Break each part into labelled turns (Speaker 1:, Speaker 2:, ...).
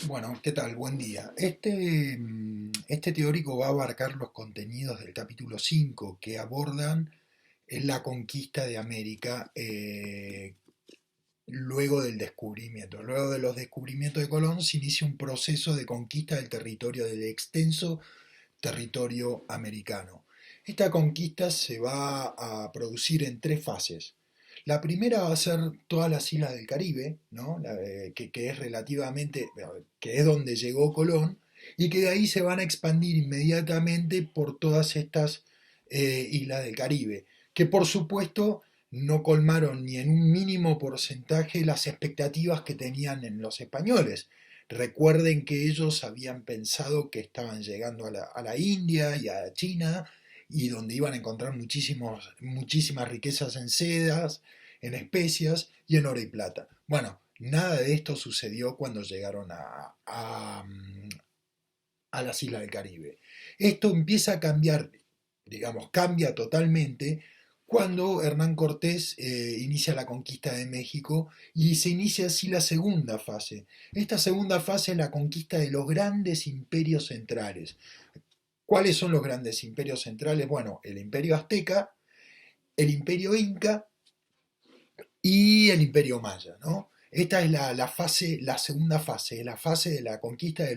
Speaker 1: Bueno, ¿qué tal? Buen día. Este teórico va a abarcar los contenidos del capítulo 5 que abordan la conquista de América luego del descubrimiento. Luego de los descubrimientos de Colón se inicia un proceso de conquista del territorio, del extenso territorio americano. Esta conquista se va a producir en tres fases. La primera va a ser todas las islas del Caribe, ¿no? Que es relativamente, que es donde llegó Colón, y que de ahí se van a expandir inmediatamente por todas estas islas del Caribe, que por supuesto no colmaron ni en un mínimo porcentaje las expectativas que tenían en los españoles. Recuerden que ellos habían pensado que estaban llegando a la India y a China y donde iban a encontrar muchísimas riquezas en sedas, en especias y en oro y plata. Bueno, nada de esto sucedió cuando llegaron a las islas del Caribe. Esto empieza a cambiar, digamos, cambia totalmente cuando Hernán Cortés inicia la conquista de México y se inicia así la segunda fase. Esta segunda fase es la conquista de los grandes imperios centrales. ¿Cuáles son los grandes imperios centrales? Bueno, el imperio azteca, el imperio inca y el imperio maya, ¿no? Esta es la segunda fase, la fase de la conquista de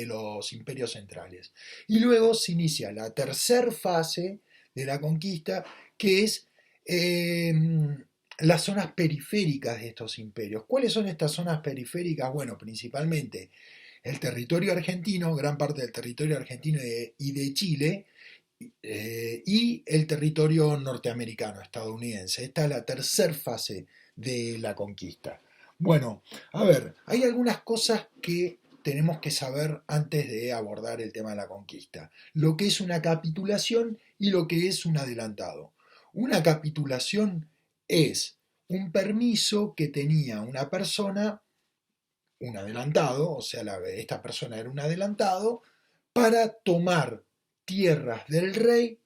Speaker 1: los imperios centrales. Y luego se inicia la tercera fase de la conquista, que es eh, las zonas periféricas de estos imperios. ¿Cuáles son estas zonas periféricas? Bueno, principalmente el territorio argentino, gran parte del territorio argentino y de Chile, y el territorio norteamericano, estadounidense. Esta es la tercera fase de la conquista. Bueno, a ver, hay algunas cosas que tenemos que saber antes de abordar el tema de la conquista. Lo que es una capitulación y lo que es un adelantado. Una capitulación es un permiso que tenía una persona, un adelantado, o sea, esta persona era un adelantado, para tomar tierras del rey,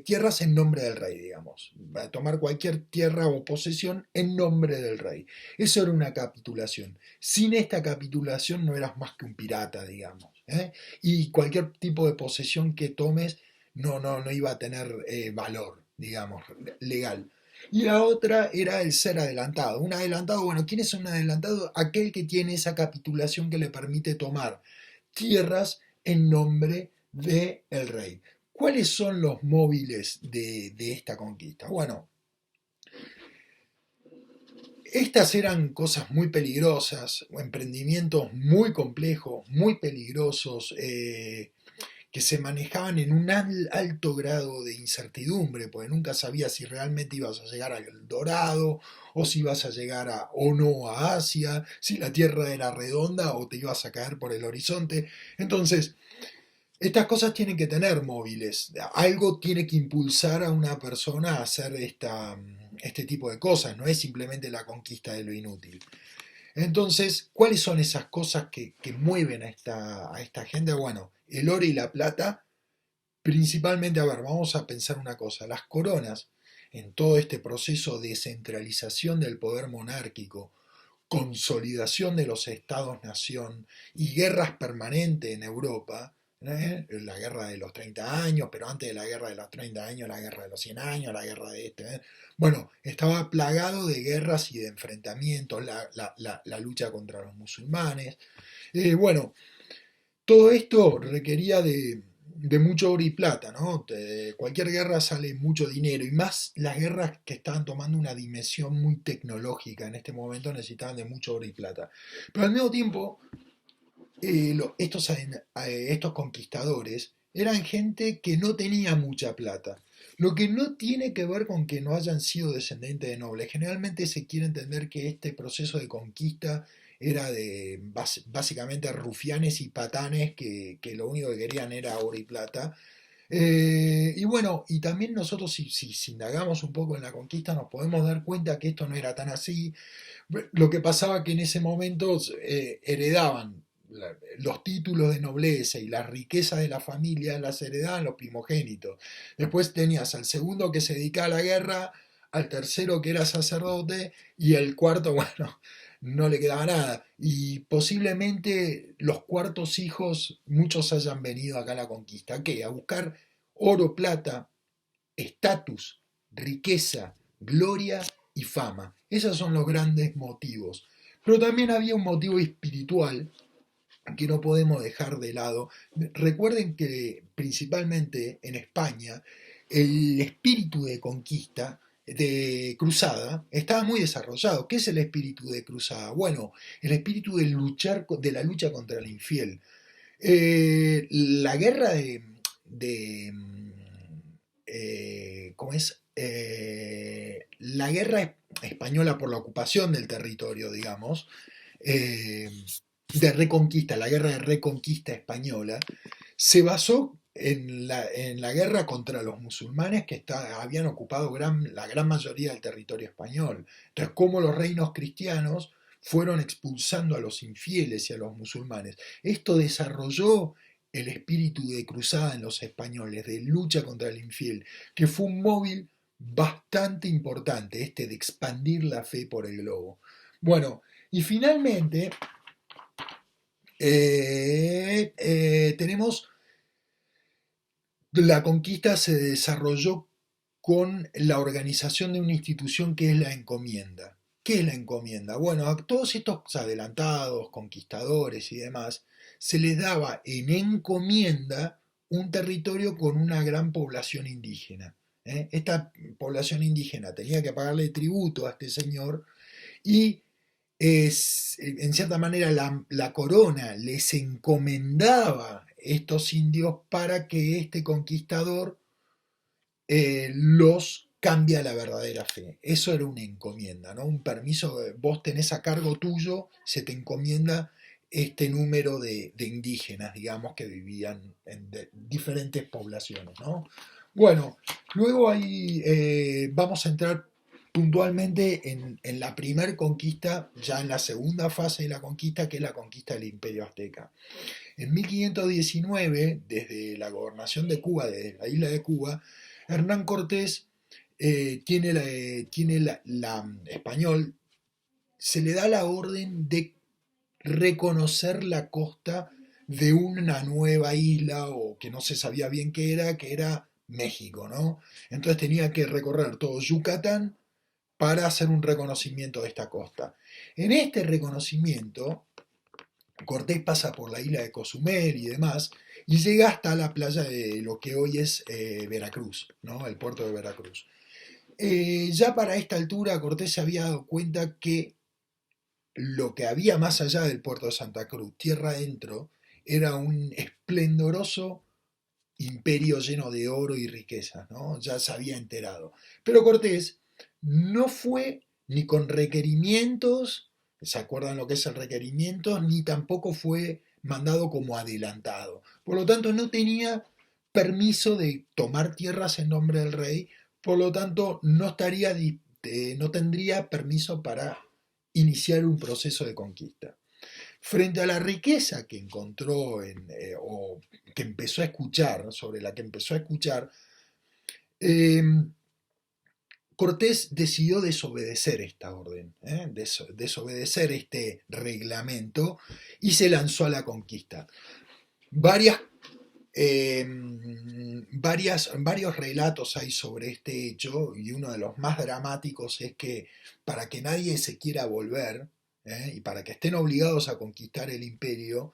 Speaker 1: tierras en nombre del rey, digamos, para tomar cualquier tierra o posesión en nombre del rey. Eso era una capitulación. Sin esta capitulación no eras más que un pirata, digamos, ¿eh? Y cualquier tipo de posesión que tomes no iba a tener valor, digamos, legal. Y la otra era el ser adelantado. Un adelantado, bueno, ¿quién es un adelantado? Aquel que tiene esa capitulación que le permite tomar tierras en nombre del rey. ¿Cuáles son los móviles de esta conquista? Bueno, estas eran cosas muy peligrosas, emprendimientos muy complejos, muy peligrosos, que se manejaban en un alto grado de incertidumbre, porque nunca sabías si realmente ibas a llegar al Dorado, o si ibas a llegar o no a Asia, si la Tierra era redonda o te ibas a caer por el horizonte. Entonces, estas cosas tienen que tener móviles. Algo tiene que impulsar a una persona a hacer este tipo de cosas. No es simplemente la conquista de lo inútil. Entonces, ¿cuáles son esas cosas que mueven a esta gente? Bueno, el oro y la plata, principalmente, a ver, vamos a pensar una cosa. Las coronas, en todo este proceso de centralización del poder monárquico, consolidación de los estados-nación y guerras permanentes en Europa, la guerra de los 30 años, pero antes de la guerra de los 30 años, la guerra de los 100 años, la guerra de este. Bueno, estaba plagado de guerras y de enfrentamientos, la lucha contra los musulmanes. Bueno, todo esto requería de mucho oro y plata, ¿no? Cualquier guerra sale mucho dinero y más las guerras que estaban tomando una dimensión muy tecnológica en este momento necesitaban de mucho oro y plata. Pero al mismo tiempo, estos conquistadores eran gente que no tenía mucha plata. Lo que no tiene que ver con que no hayan sido descendientes de nobles. Generalmente se quiere entender que este proceso de conquista era de básicamente rufianes y patanes que lo único que querían era oro y plata. Y bueno, y también nosotros si indagamos un poco en la conquista nos podemos dar cuenta que esto no era tan así. Lo que pasaba que en ese momento heredaban los títulos de nobleza y las riquezas de la familia las heredaban los primogénitos. Después tenías al segundo que se dedicaba a la guerra, al tercero que era sacerdote y el cuarto, bueno, no le quedaba nada. Y posiblemente los cuartos hijos, muchos hayan venido acá a la conquista, ¿qué? A buscar oro, plata, estatus, riqueza, gloria y fama. Esos son los grandes motivos. Pero también había un motivo espiritual que no podemos dejar de lado. Recuerden que principalmente en España el espíritu de conquista, de cruzada, estaba muy desarrollado. ¿Qué es el espíritu de cruzada? Bueno, el espíritu de luchar, de la lucha contra el infiel. La guerra de ¿cómo es? La guerra española por la ocupación del territorio, digamos, eh, de reconquista, la guerra de reconquista española, se basó en la guerra contra los musulmanes que habían ocupado la gran mayoría del territorio español. Entonces, cómo los reinos cristianos fueron expulsando a los infieles y a los musulmanes. Esto desarrolló el espíritu de cruzada en los españoles, de lucha contra el infiel, que fue un móvil bastante importante, este de expandir la fe por el globo. Bueno, y finalmente tenemos la conquista se desarrolló con la organización de una institución que es la encomienda. ¿Qué es la encomienda? Bueno, a todos estos adelantados, conquistadores y demás, se les daba en encomienda un territorio con una gran población indígena. Esta población indígena tenía que pagarle tributo a este señor y en cierta manera la corona les encomendaba estos indios para que este conquistador los cambie a la verdadera fe. Eso era una encomienda, ¿no? Un permiso, vos tenés a cargo tuyo, se te encomienda este número de indígenas, digamos, que vivían en diferentes poblaciones, ¿no? Bueno, luego ahí vamos a entrar puntualmente en la primer conquista, ya en la segunda fase de la conquista, que es la conquista del Imperio Azteca. En 1519, desde la gobernación de Cuba, desde la isla de Cuba, Hernán Cortés tiene español, se le da la orden de reconocer la costa de una nueva isla o que no se sabía bien qué era, que era México, ¿no? Entonces tenía que recorrer todo Yucatán para hacer un reconocimiento de esta costa. En este reconocimiento, Cortés pasa por la isla de Cozumel y demás, y llega hasta la playa de lo que hoy es Veracruz, ¿no? El puerto de Veracruz. Ya para esta altura Cortés se había dado cuenta que lo que había más allá del puerto de Santa Cruz, tierra adentro, era un esplendoroso imperio lleno de oro y riqueza, ¿no? Ya se había enterado. Pero Cortés no fue ni con requerimientos, ¿se acuerdan lo que es el requerimiento? Ni tampoco fue mandado como adelantado. Por lo tanto, no tenía permiso de tomar tierras en nombre del rey, por lo tanto, no tendría permiso para iniciar un proceso de conquista. Frente a la riqueza que encontró o que empezó a escuchar, sobre la que empezó a escuchar, eh, Cortés decidió desobedecer esta orden, desobedecer este reglamento y se lanzó a la conquista. Varias, varios relatos hay sobre este hecho y uno de los más dramáticos es que para que nadie se quiera volver y para que estén obligados a conquistar el imperio,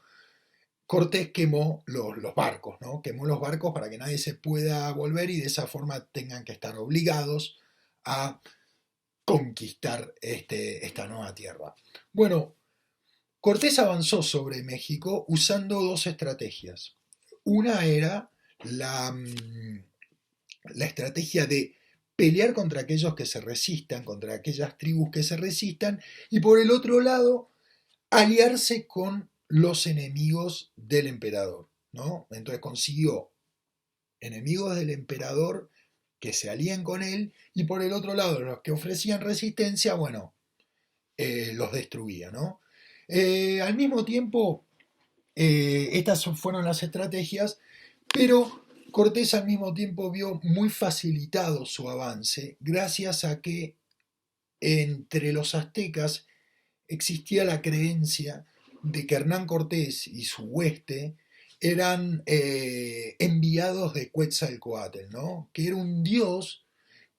Speaker 1: Cortés quemó los barcos, ¿no? Quemó los barcos para que nadie se pueda volver y de esa forma tengan que estar obligados a conquistar esta nueva tierra. Bueno, Cortés avanzó sobre México usando dos estrategias. Una era la estrategia de pelear contra aquellos que se resistan, contra aquellas tribus que se resistan, y por el otro lado, aliarse con los enemigos del emperador, ¿no? Entonces consiguió enemigos del emperador que se alían con él y por el otro lado los que ofrecían resistencia, bueno, los destruía, ¿no? Al mismo tiempo, estas fueron las estrategias, pero Cortés al mismo tiempo vio muy facilitado su avance gracias a que entre los aztecas existía la creencia de que Hernán Cortés y su hueste eran enviados de Quetzalcóatl, ¿no? Que era un dios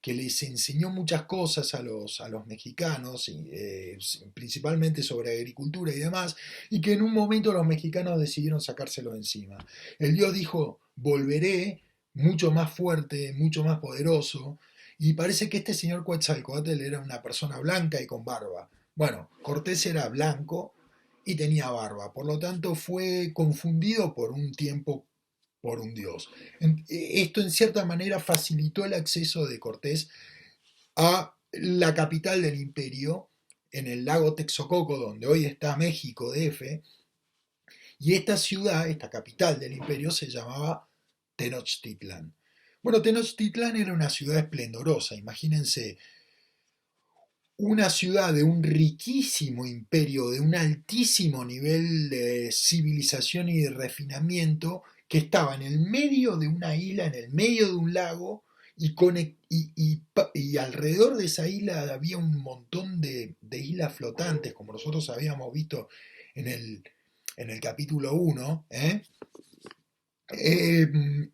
Speaker 1: que les enseñó muchas cosas a los mexicanos, principalmente sobre agricultura y demás, y que en un momento los mexicanos decidieron sacárselo de encima. El dios dijo, volveré mucho más fuerte, mucho más poderoso, y parece que este señor Quetzalcóatl era una persona blanca y con barba. Bueno, Cortés era blanco y tenía barba, por lo tanto fue confundido por un tiempo por un dios. Esto en cierta manera facilitó el acceso de Cortés a la capital del imperio, en el lago Texcoco, donde hoy está México DF, y esta ciudad, esta capital del imperio, se llamaba Tenochtitlán. Bueno, Tenochtitlán era una ciudad esplendorosa, imagínense, una ciudad de un riquísimo imperio, de un altísimo nivel de civilización y de refinamiento, que estaba en el medio de una isla, en el medio de un lago, y alrededor de esa isla había un montón de islas flotantes, como nosotros habíamos visto en en el capítulo 1,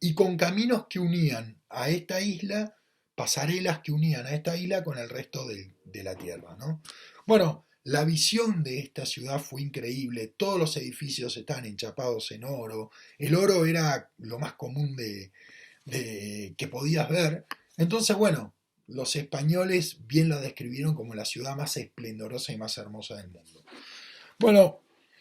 Speaker 1: y con caminos que unían a esta isla, pasarelas que unían a esta isla con el resto de la tierra, ¿no? Bueno, la visión de esta ciudad fue increíble, todos los edificios estaban enchapados en oro, el oro era lo más común que podías ver, entonces bueno, los españoles bien la describieron como la ciudad más esplendorosa y más hermosa del mundo. Bueno,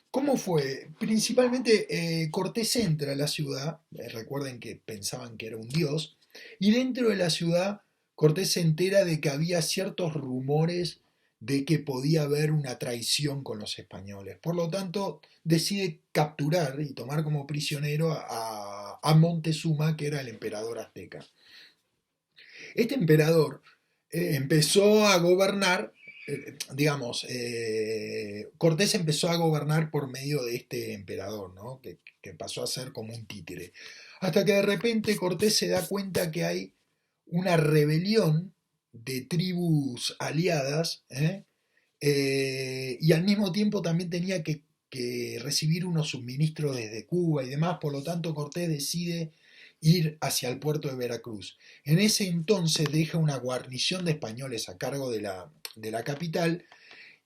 Speaker 1: ¿cómo fue? Principalmente Cortés entra a la ciudad, recuerden que pensaban que era un dios, y dentro de la ciudad Cortés se entera de que había ciertos rumores de que podía haber una traición con los españoles. Por lo tanto, decide capturar y tomar como prisionero a Montezuma, que era el emperador azteca. Este emperador empezó a gobernar, Cortés empezó a gobernar por medio de este emperador, ¿no? Que pasó a ser como un títere. Hasta que de repente Cortés se da cuenta que hay una rebelión de tribus aliadas, y al mismo tiempo también tenía que recibir unos suministros desde Cuba y demás, por lo tanto Cortés decide ir hacia el puerto de Veracruz. En ese entonces deja una guarnición de españoles a cargo de la capital,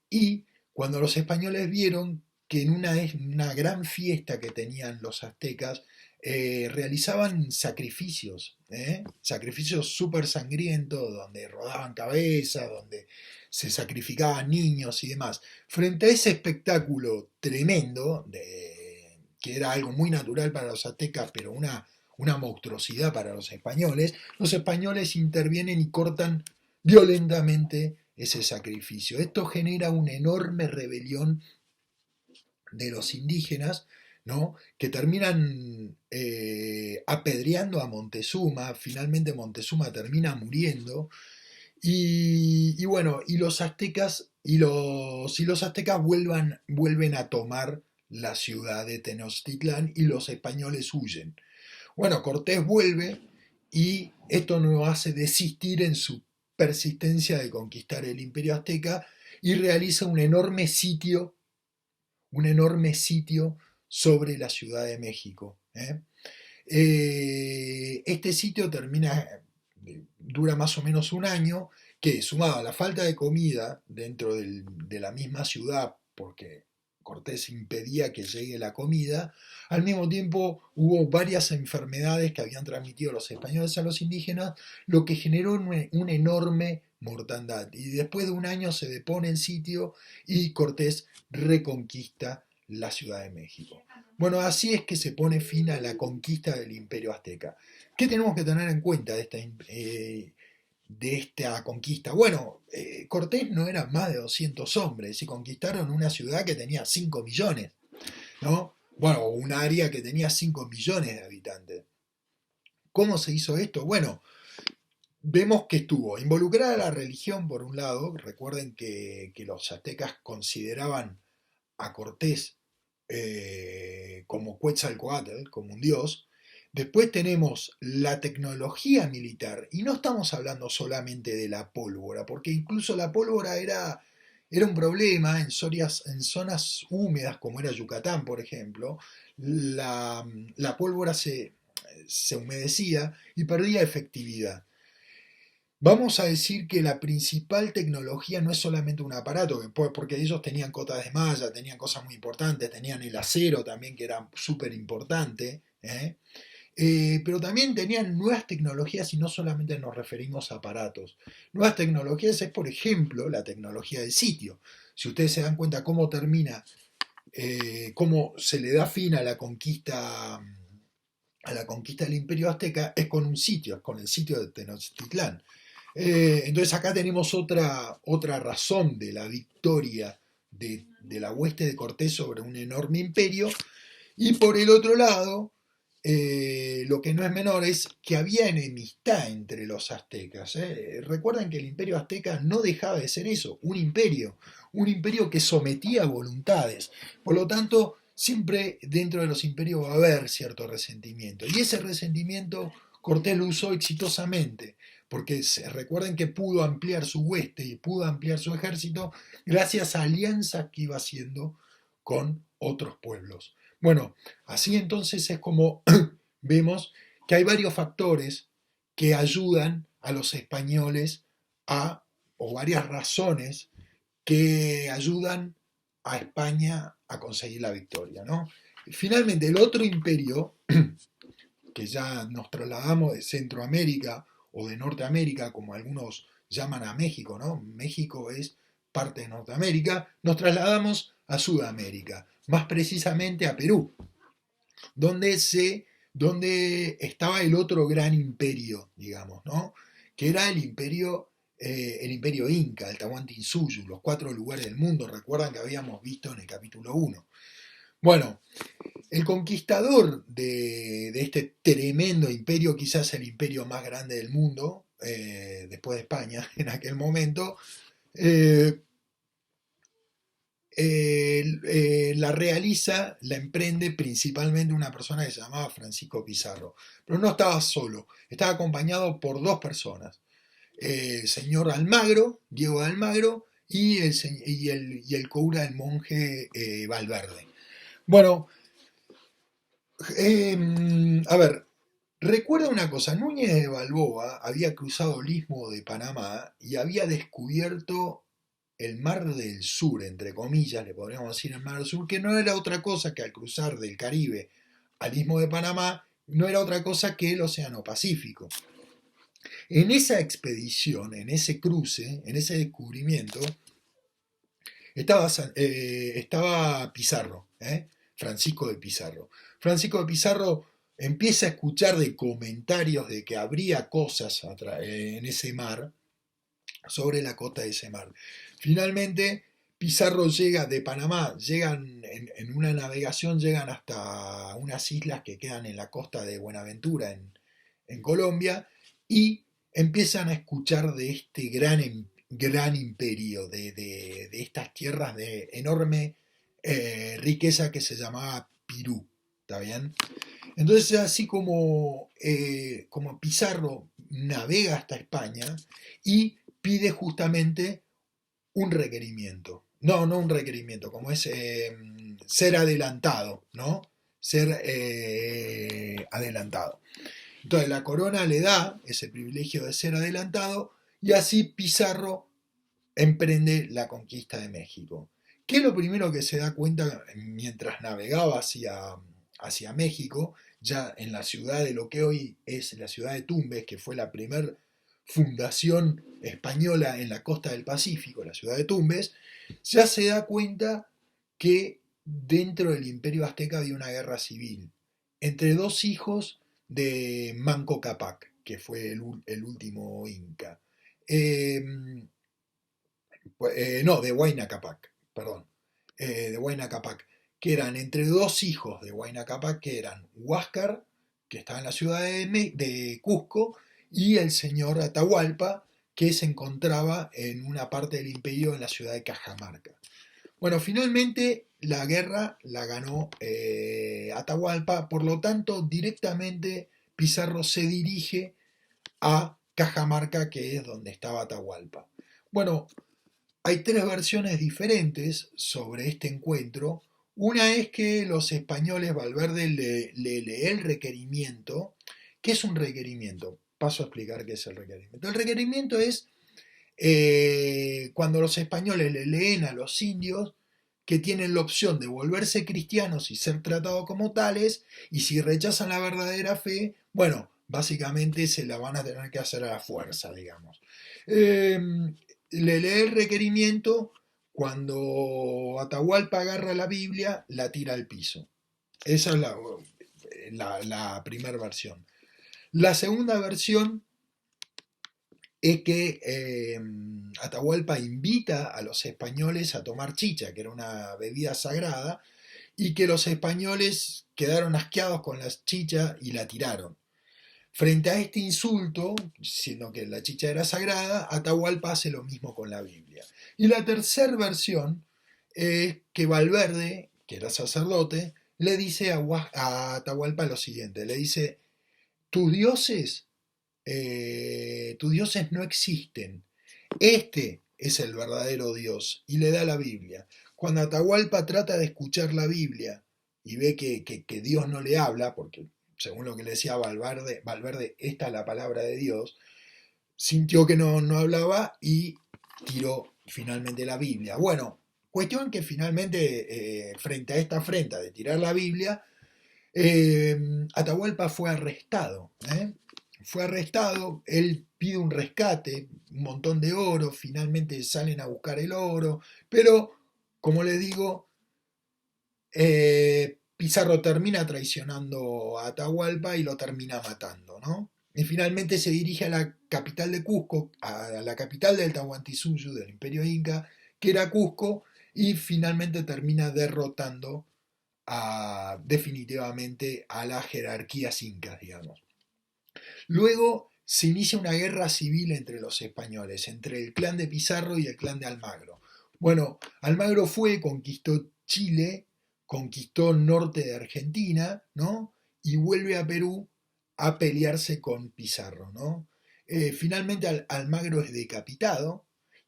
Speaker 1: y cuando los españoles vieron que en una gran fiesta que tenían los aztecas, realizaban sacrificios, sacrificios súper sangrientos, donde rodaban cabezas, donde se sacrificaban niños y demás. Frente a ese espectáculo tremendo, que era algo muy natural para los aztecas, pero una monstruosidad para los españoles intervienen y cortan violentamente ese sacrificio. Esto genera una enorme rebelión de los indígenas, ¿no? Que terminan apedreando a Montezuma, finalmente Montezuma termina muriendo, y bueno, y los aztecas, y los aztecas vuelven a tomar la ciudad de Tenochtitlán y los españoles huyen. Bueno, Cortés vuelve y esto nos hace desistir en su persistencia de conquistar el imperio azteca, y realiza un enorme sitio sobre la Ciudad de México. Este sitio dura más o menos un año, que sumado a la falta de comida dentro de la misma ciudad, porque Cortés impedía que llegue la comida, al mismo tiempo hubo varias enfermedades que habían transmitido los españoles a los indígenas, lo que generó una enorme mortandad. Y después de un año se depone el sitio y Cortés reconquista la Ciudad de México. Bueno, así es que se pone fin a la conquista del Imperio Azteca. ¿Qué tenemos que tener en cuenta de esta conquista? Bueno, Cortés no eran más de 200 hombres y conquistaron una ciudad que tenía 5 millones, ¿no? Bueno, un área que tenía 5 millones de habitantes. ¿Cómo se hizo esto? Bueno, vemos que estuvo involucrada la religión por un lado. Recuerden que los aztecas consideraban a Cortés como Quetzalcóatl, como un dios. Después tenemos la tecnología militar, y no estamos hablando solamente de la pólvora, porque incluso la pólvora Era un problema en zonas húmedas como era Yucatán, por ejemplo, la pólvora se humedecía y perdía efectividad. Vamos a decir que la principal tecnología no es solamente un aparato, porque ellos tenían cotas de malla, tenían cosas muy importantes, tenían el acero también que era súper importante, pero también tenían nuevas tecnologías y no solamente nos referimos a aparatos. Nuevas tecnologías es, por ejemplo, la tecnología del sitio. Si ustedes se dan cuenta cómo termina, cómo se le da fin a la conquista del Imperio Azteca, es con un sitio, es con el sitio de Tenochtitlán. Entonces acá tenemos otra razón de la victoria de la hueste de Cortés sobre un enorme imperio. Y por el otro lado, lo que no es menor es que había enemistad entre los aztecas. Recuerden que el imperio azteca no dejaba de ser eso, un imperio que sometía voluntades. Por lo tanto, siempre dentro de los imperios va a haber cierto resentimiento. Y ese resentimiento Cortés lo usó exitosamente, porque recuerden que pudo ampliar su hueste y pudo ampliar su ejército gracias a alianzas que iba haciendo con otros pueblos. Bueno, así entonces es como vemos que hay varios factores que ayudan a los españoles o varias razones que ayudan a España a conseguir la victoria, ¿no? Finalmente, el otro imperio, que ya nos trasladamos de Centroamérica o de Norteamérica, como algunos llaman a México, ¿no? México es parte de Norteamérica, nos trasladamos a Sudamérica, más precisamente a Perú, donde, donde estaba el otro gran imperio, digamos, ¿no? Que era el imperio inca, el Tahuantinsuyo, los 4 lugares del mundo, recuerdan que habíamos visto en el capítulo 1. Bueno, el conquistador de este tremendo imperio, quizás el imperio más grande del mundo, después de España en aquel momento, eh, la emprende principalmente una persona que se llamaba Francisco Pizarro. Pero no estaba solo, estaba acompañado por 2 personas. El señor Almagro, Diego de Almagro, y el cura, el monje Valverde. Bueno, a ver, recuerda una cosa, Núñez de Balboa había cruzado el istmo de Panamá y había descubierto el Mar del Sur, entre comillas, le podríamos decir el Mar del Sur, que no era otra cosa que al cruzar del Caribe al istmo de Panamá, no era otra cosa que el Océano Pacífico. En esa expedición, en ese cruce, en ese descubrimiento, estaba Pizarro, Francisco de Pizarro. Francisco de Pizarro empieza a escuchar de comentarios de que habría cosas en ese mar, sobre la costa de ese mar. Finalmente, Pizarro llega de Panamá, llegan en una navegación, llegan hasta unas islas que quedan en la costa de Buenaventura, en Colombia, y empiezan a escuchar de este gran imperio, de estas tierras de enorme riqueza que se llamaba Pirú. ¿Está bien? Entonces, así como Pizarro navega hasta España y pide justamente un requerimiento. No, no un requerimiento, como es ser adelantado, ¿no? Ser adelantado. Entonces la corona le da ese privilegio de ser adelantado y así Pizarro emprende la conquista de México. ¿Qué es lo primero que se da cuenta mientras navegaba hacia México, ya en la ciudad de lo que hoy es la ciudad de Tumbes, que fue la primera fundación española en la costa del Pacífico, la ciudad de Tumbes, ya se da cuenta que dentro del imperio azteca había una guerra civil entre 2 hijos de Manco Cápac, que fue el último inca. Eh, no, de Huayna Cápac, perdón, de Huayna Cápac, que eran entre 2 hijos de Huayna Cápac, que eran Huáscar, que estaba en la ciudad de Cusco, y el señor Atahualpa, que se encontraba en una parte del imperio en la ciudad de Cajamarca. Bueno, finalmente la guerra la ganó Atahualpa, por lo tanto directamente Pizarro se dirige a Cajamarca, que es donde estaba Atahualpa. Bueno, Hay tres versiones diferentes sobre este encuentro. Una es que los españoles, Valverde le lee el requerimiento. ¿Qué es un requerimiento? Paso a explicar qué es el requerimiento. El requerimiento es cuando los españoles le leen a los indios que tienen la opción de volverse cristianos y ser tratados como tales, y si rechazan la verdadera fe, bueno, básicamente se la van a tener que hacer a la fuerza, digamos. Eh, Le lee el requerimiento, cuando Atahualpa agarra la Biblia, la tira al piso. Esa es la primera versión. La segunda versión es que Atahualpa invita a los españoles a tomar chicha, que era una bebida sagrada, y que los españoles quedaron asqueados con la chicha y la tiraron. Frente a este insulto, siendo que la chicha era sagrada, Atahualpa hace lo mismo con la Biblia. Y la tercera versión es que Valverde, que era sacerdote, le dice a Atahualpa lo siguiente, le dice, tus dioses no existen, este es el verdadero Dios, y le da la Biblia. Cuando Atahualpa trata de escuchar la Biblia y ve que Dios no le habla, porque según lo que le decía Valverde, esta es la palabra de Dios, sintió que no hablaba y tiró finalmente la Biblia. Bueno, cuestión que finalmente, frente a esta afrenta de tirar la Biblia, Atahualpa fue arrestado. Fue arrestado, él pide un rescate, un montón de oro, finalmente salen a buscar el oro, pero, como les digo, Pizarro termina traicionando a Atahualpa y lo termina matando, ¿no? Y finalmente se dirige a la capital de Cusco, a la capital del Tahuantinsuyo, del Imperio Inca, que era Cusco, y finalmente termina derrotando definitivamente a las jerarquías incas, digamos. Luego se inicia una guerra civil entre los españoles, entre el clan de Pizarro y el clan de Almagro. Bueno, Almagro conquistó Chile, conquistó norte de Argentina, ¿no? Y vuelve a Perú a pelearse con Pizarro, ¿no? Finalmente Almagro es decapitado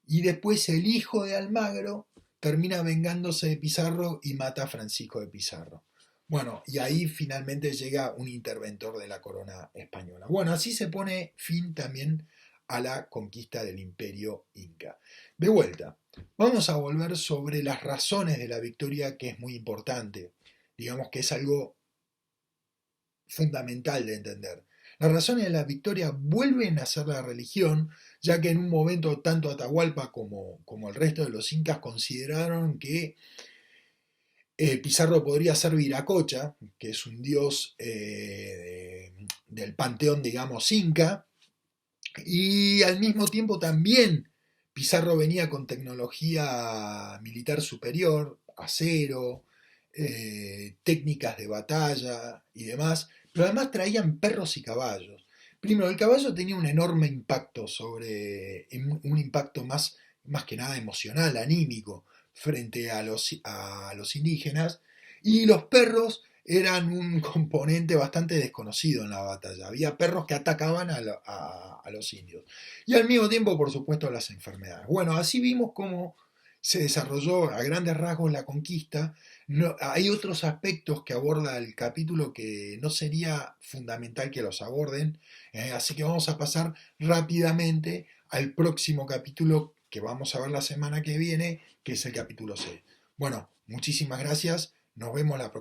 Speaker 1: y después el hijo de Almagro termina vengándose de Pizarro y mata a Francisco de Pizarro. Bueno, y ahí finalmente llega un interventor de la corona española. Bueno, así se pone fin también a la conquista del imperio inca. De vuelta, vamos a volver sobre las razones de la victoria, que es muy importante. Digamos que es algo fundamental de entender. Las razones de la victoria vuelven a ser la religión, ya que en un momento tanto Atahualpa como el resto de los incas consideraron que Pizarro podría ser Viracocha, que es un dios del panteón, digamos, inca, y al mismo tiempo también Pizarro venía con tecnología militar superior, acero, técnicas de batalla y demás, pero además traían perros y caballos. Primero, el caballo tenía un enorme impacto un impacto más que nada emocional, anímico, frente a los indígenas, y los perros eran un componente bastante desconocido en la batalla. Había perros que atacaban a los indios. Y al mismo tiempo, por supuesto, las enfermedades. Bueno, así vimos cómo se desarrolló a grandes rasgos la conquista. No, hay otros aspectos que aborda el capítulo que no sería fundamental que los aborden, así que vamos a pasar rápidamente al próximo capítulo que vamos a ver la semana que viene, que es el capítulo 6. Bueno, muchísimas gracias, nos vemos la próxima.